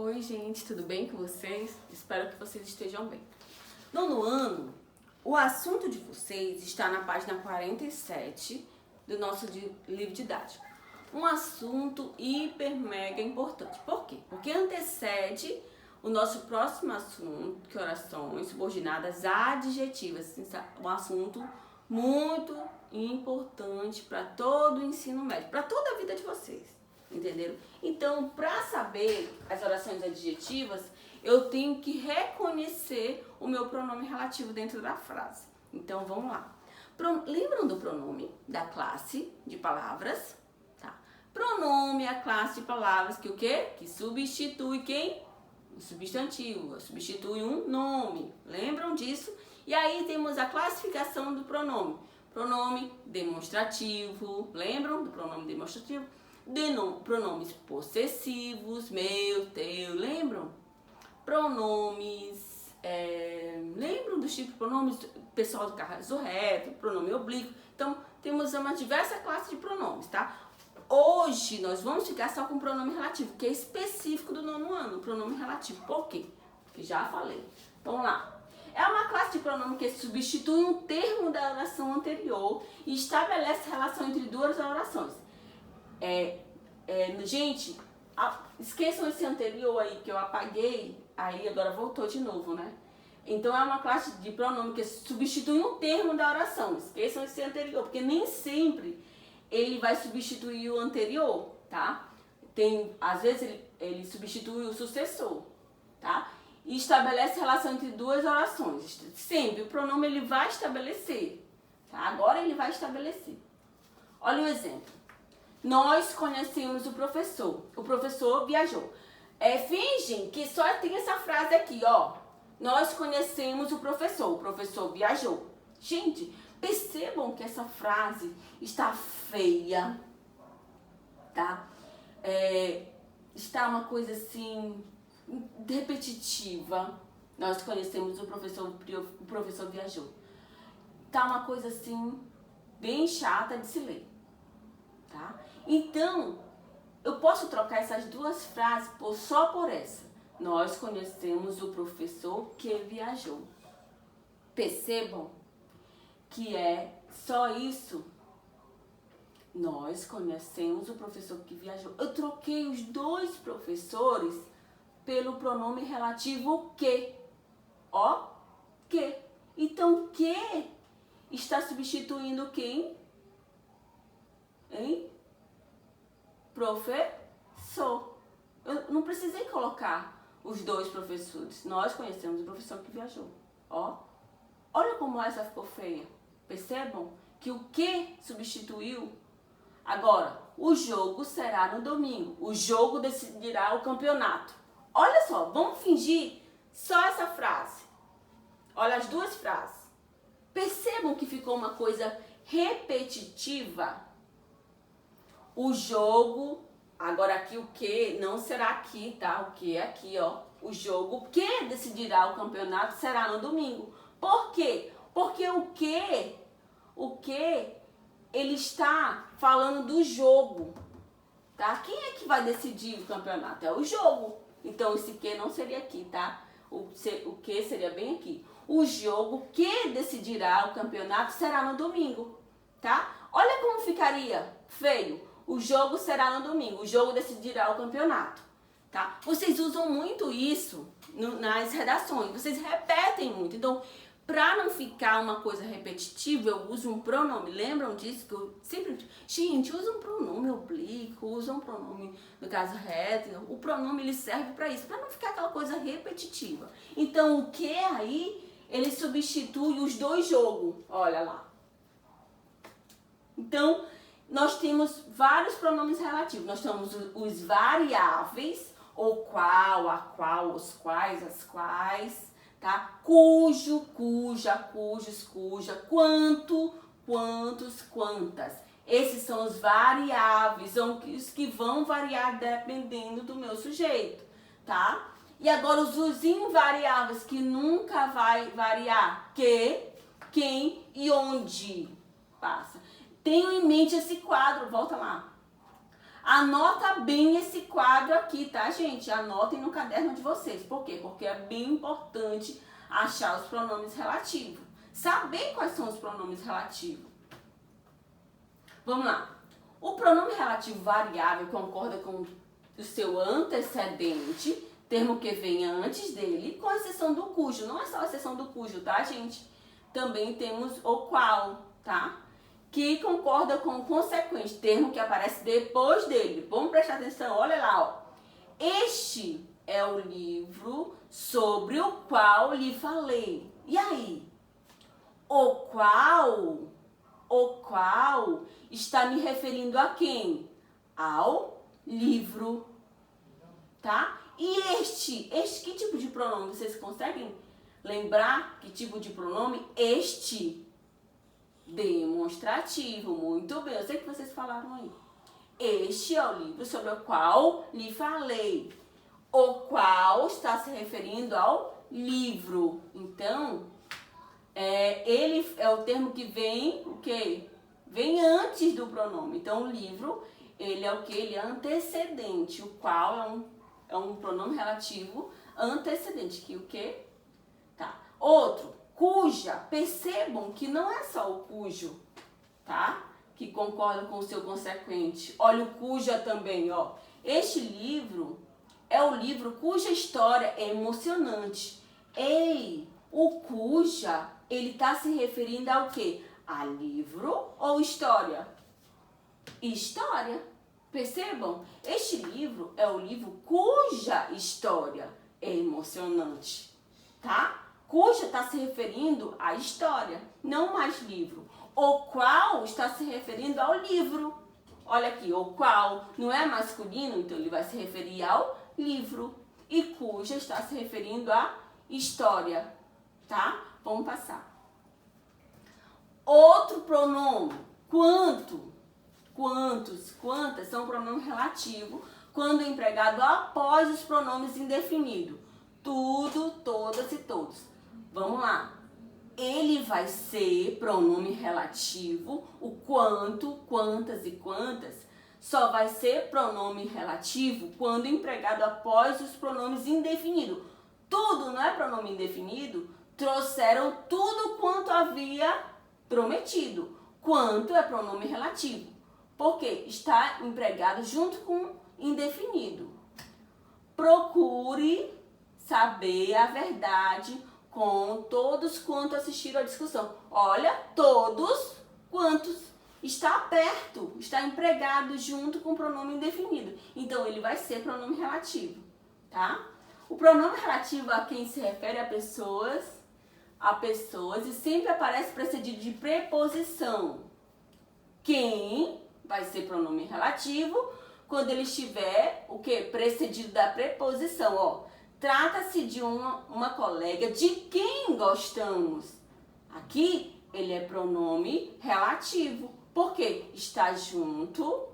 Oi, gente, tudo bem com vocês? Espero que vocês estejam bem. Nono ano, o assunto de vocês está na página 47 do nosso livro didático. Um assunto hiper mega importante. Por quê? Porque antecede o nosso próximo assunto, que é orações subordinadas adjetivas. Um assunto muito importante para todo o ensino médio, para toda a vida de vocês. Entenderam? Então, para saber as orações adjetivas, eu tenho que reconhecer o meu pronome relativo dentro da frase. Então, vamos lá. Lembram do pronome da classe de palavras? Tá. Pronome é a classe de palavras que o quê? Que substitui quem? O substantivo. Substitui um nome. Lembram disso? E aí temos a classificação do pronome. Pronome demonstrativo. Lembram do pronome demonstrativo? Pronomes possessivos, meu, teu, lembram? Pronomes, lembram dos tipos de pronomes pessoal do caso reto, pronome oblíquo. Então, temos uma diversa classe de pronomes, tá? Hoje, nós vamos ficar só com o pronome relativo, que é específico do nono ano, o pronome relativo. Por quê? Porque já falei. Vamos lá. É uma classe de pronome que substitui um termo da oração anterior e estabelece relação entre duas orações. Gente, esqueçam esse anterior aí que eu apaguei, aí agora voltou de novo, né? Então é uma classe de pronome que substitui um termo da oração. Esqueçam esse anterior, porque nem sempre ele vai substituir o anterior, tá? Às vezes ele substitui o sucessor, tá? E estabelece relação entre duas orações. Sempre o pronome ele vai estabelecer, tá? Agora ele vai estabelecer. Olha o exemplo. Nós conhecemos o professor viajou. Fingem que só tem essa frase aqui, ó. Nós conhecemos o professor viajou. Gente, percebam que essa frase está feia, tá? Está uma coisa assim, repetitiva. Nós conhecemos o professor viajou. Tá uma coisa assim, bem chata de se ler. Tá? Então, eu posso trocar essas duas frases só por essa. Nós conhecemos o professor que viajou. Percebam que é só isso. Nós conhecemos o professor que viajou. Eu troquei os dois professores pelo pronome relativo que. Ó, que. Então, que está substituindo quem? Hein? Professor. Eu não precisei colocar os dois professores. Nós conhecemos o professor que viajou. Ó. Olha como essa ficou feia. Percebam que o que substituiu. Agora, o jogo será no domingo. O jogo decidirá o campeonato. Olha só, vamos fingir só essa frase. Olha as duas frases. Percebam que ficou uma coisa repetitiva. O jogo, agora aqui o que não será aqui, tá? O que é aqui, ó. O jogo que decidirá o campeonato será no domingo. Por quê? Porque o que ele está falando do jogo, tá? Quem é que vai decidir o campeonato? É o jogo. Então esse que não seria aqui, tá? O que seria bem aqui. O jogo que decidirá o campeonato será no domingo, tá? Olha como ficaria feio. O jogo será no domingo, o jogo decidirá o campeonato, tá? Vocês usam muito isso nas redações, vocês repetem muito. Então, para não ficar uma coisa repetitiva, eu uso um pronome. Lembram disso? Que eu sempre... Gente, usa um pronome oblíquo, usa um pronome, no caso, reto. O pronome, ele serve para isso, para não ficar aquela coisa repetitiva. Então, o que aí, ele substitui os dois jogos. Olha lá. Então, nós temos vários pronomes relativos. Nós temos os variáveis, o qual, a qual, os quais, as quais, tá? Cujo, cuja, cujos, cuja, quanto, quantos, quantas. Esses são os variáveis, são os que vão variar dependendo do meu sujeito, tá? E agora os invariáveis, que nunca vai variar. Que, quem e onde. Passa. Tenham em mente esse quadro, volta lá. Anota bem esse quadro aqui, tá, gente? Anotem no caderno de vocês. Por quê? Porque é bem importante achar os pronomes relativos. Saber quais são os pronomes relativos. Vamos lá. O pronome relativo variável concorda com o seu antecedente, termo que vem antes dele, com exceção do cujo. Não é só a exceção do cujo, tá, gente? Também temos o qual, tá? Que concorda com o consequente, termo que aparece depois dele. Vamos prestar atenção, olha lá, ó. Este é o livro sobre o qual lhe falei. E aí? O qual está me referindo a quem? Ao livro, tá? E este que tipo de pronome? Vocês conseguem lembrar que tipo de pronome? Este. Demonstrativo, muito bem. Eu sei que vocês falaram aí. Este é o livro sobre o qual lhe falei. O qual está se referindo ao livro. Então, ele é o termo que vem, o quê? Vem antes do pronome. Então, o livro, ele é o quê? Ele é antecedente. O qual é um pronome relativo antecedente. Que o quê? Tá. Outro, cuja. Percebam que não é só o cujo, tá? Que concorda com o seu consequente. Olha o cuja também, ó. Este livro é o livro cuja história é emocionante. Ei, o cuja, ele tá se referindo ao quê? A livro ou história? História. Percebam? Este livro é o livro cuja história é emocionante, tá? Cuja está se referindo à história, não mais livro. O qual está se referindo ao livro. Olha aqui, o qual não é masculino, então ele vai se referir ao livro. E cuja está se referindo à história, tá? Vamos passar. Outro pronome, quanto, quantos, quantas, são pronome relativo quando empregado após os pronomes indefinidos. Tudo, todas e todos. Vamos lá. Ele vai ser pronome relativo, o quanto, quantas e quantas, só vai ser pronome relativo quando empregado após os pronomes indefinidos. Tudo não é pronome indefinido? Trouxeram tudo quanto havia prometido. Quanto é pronome relativo. Porque está empregado junto com indefinido. Procure saber a verdade com todos quanto assistiram à discussão. Olha, todos quantos. Está perto, está empregado junto com o pronome indefinido. Então, ele vai ser pronome relativo, tá? O pronome relativo a quem se refere a pessoas e sempre aparece precedido de preposição. Quem vai ser pronome relativo quando ele estiver, o quê? Precedido da preposição, ó. Trata-se de uma colega de quem gostamos. Aqui, ele é pronome relativo. Por quê? Está junto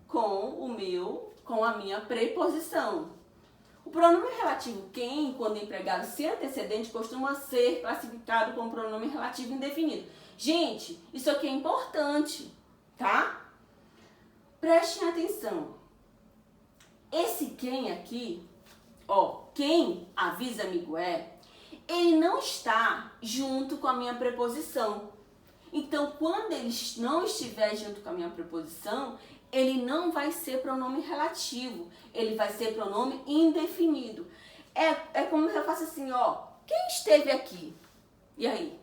com a minha preposição. O pronome relativo quem, quando empregado sem antecedente, costuma ser classificado como pronome relativo indefinido. Gente, isso aqui é importante, tá? Prestem atenção. Esse quem aqui, ó, quem avisa amigo ele não está junto com a minha preposição. Então, quando ele não estiver junto com a minha preposição, ele não vai ser pronome relativo, ele vai ser pronome indefinido. É como eu faço assim, ó, quem esteve aqui? E aí?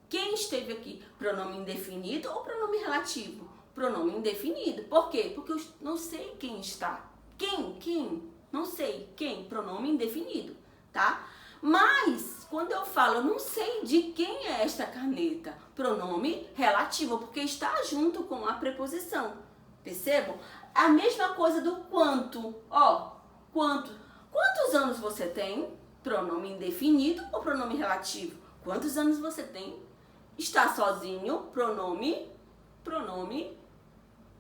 Quem esteve aqui? Pronome indefinido ou pronome relativo? Pronome indefinido. Por quê? Porque eu não sei quem está. Quem? Não sei. Quem? Pronome indefinido, tá? Mas, quando eu falo, eu não sei de quem é esta caneta. Pronome relativo, porque está junto com a preposição. Percebam? A mesma coisa do quanto. Ó, quanto. Quantos anos você tem? Pronome indefinido ou pronome relativo? Quantos anos você tem? Está sozinho? Pronome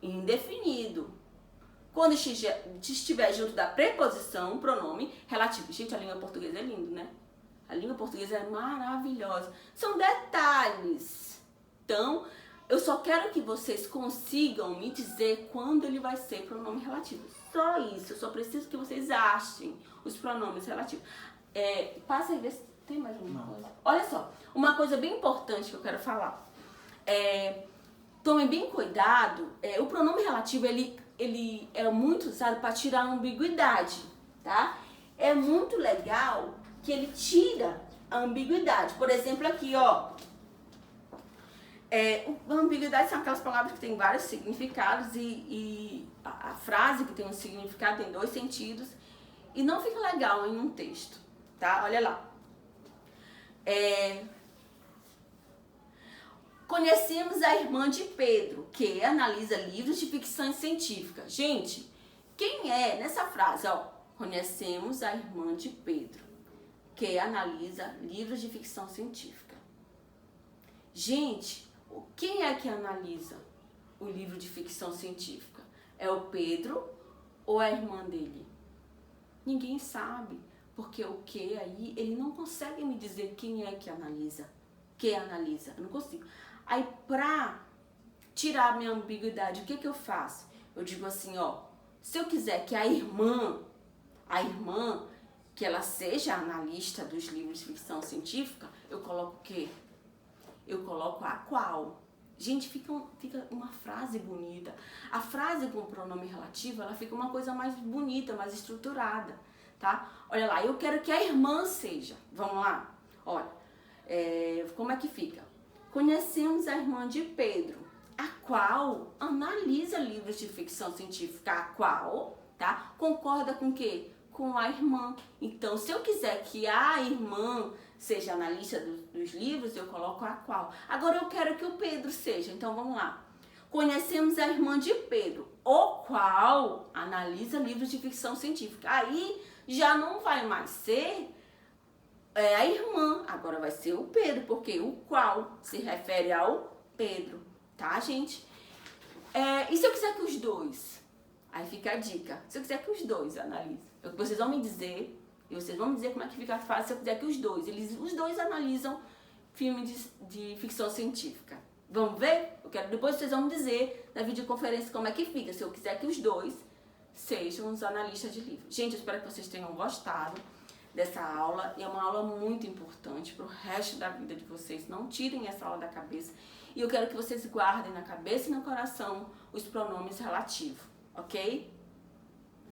indefinido. Quando estiver junto da preposição, pronome relativo. Gente, a língua portuguesa é linda, né? A língua portuguesa é maravilhosa. São detalhes. Então, Eu só quero que vocês consigam me dizer quando ele vai ser pronome relativo. Só isso. Eu só preciso que vocês achem os pronomes relativos. Passa aí, ver se tem mais alguma coisa. Olha só, uma coisa bem importante que eu quero falar. Tomem bem cuidado. O pronome relativo, ele é muito usado para tirar a ambiguidade, tá? É muito legal que ele tira a ambiguidade. Por exemplo, aqui, ó. A ambiguidade são aquelas palavras que têm vários significados e a frase que tem um significado tem 2 sentidos e não fica legal em um texto, tá? Olha lá. Conhecemos a irmã de Pedro, que analisa livros de ficção científica. Gente, quem é nessa frase, ó? Conhecemos a irmã de Pedro, que analisa livros de ficção científica. Gente, quem é que analisa o livro de ficção científica? É o Pedro ou é a irmã dele? Ninguém sabe, porque o que aí, ele não consegue me dizer quem é que analisa. Eu não consigo. Aí, pra tirar a minha ambiguidade, o que eu faço? Eu digo assim, ó, se eu quiser que a irmã, que ela seja analista dos livros de ficção científica, eu coloco o quê? Eu coloco a qual. Gente, fica uma frase bonita. A frase com o pronome relativo, ela fica uma coisa mais bonita, mais estruturada, tá? Olha lá, eu quero que a irmã seja. Vamos lá? Olha, como é que fica? Conhecemos a irmã de Pedro, a qual analisa livros de ficção científica, a qual, tá? Concorda com o quê? Com a irmã. Então, se eu quiser que a irmã seja analista dos livros, eu coloco a qual. Agora, eu quero que o Pedro seja. Então, vamos lá. Conhecemos a irmã de Pedro, o qual analisa livros de ficção científica. Aí, já não vai mais ser a irmã, agora vai ser o Pedro, porque o qual se refere ao Pedro, tá, gente? E se eu quiser que os dois? Aí fica a dica. Se eu quiser que os dois analisem, vocês vão me dizer, e vocês vão me dizer como é que fica a frase se eu quiser que os dois analisam filme de ficção científica. Vamos ver? Depois vocês vão me dizer na videoconferência como é que fica, se eu quiser que os dois sejam os analistas de livro. Gente, eu espero que vocês tenham gostado dessa aula. É uma aula muito importante para o resto da vida de vocês. Não tirem essa aula da cabeça. E eu quero que vocês guardem na cabeça e no coração os pronomes relativos, ok?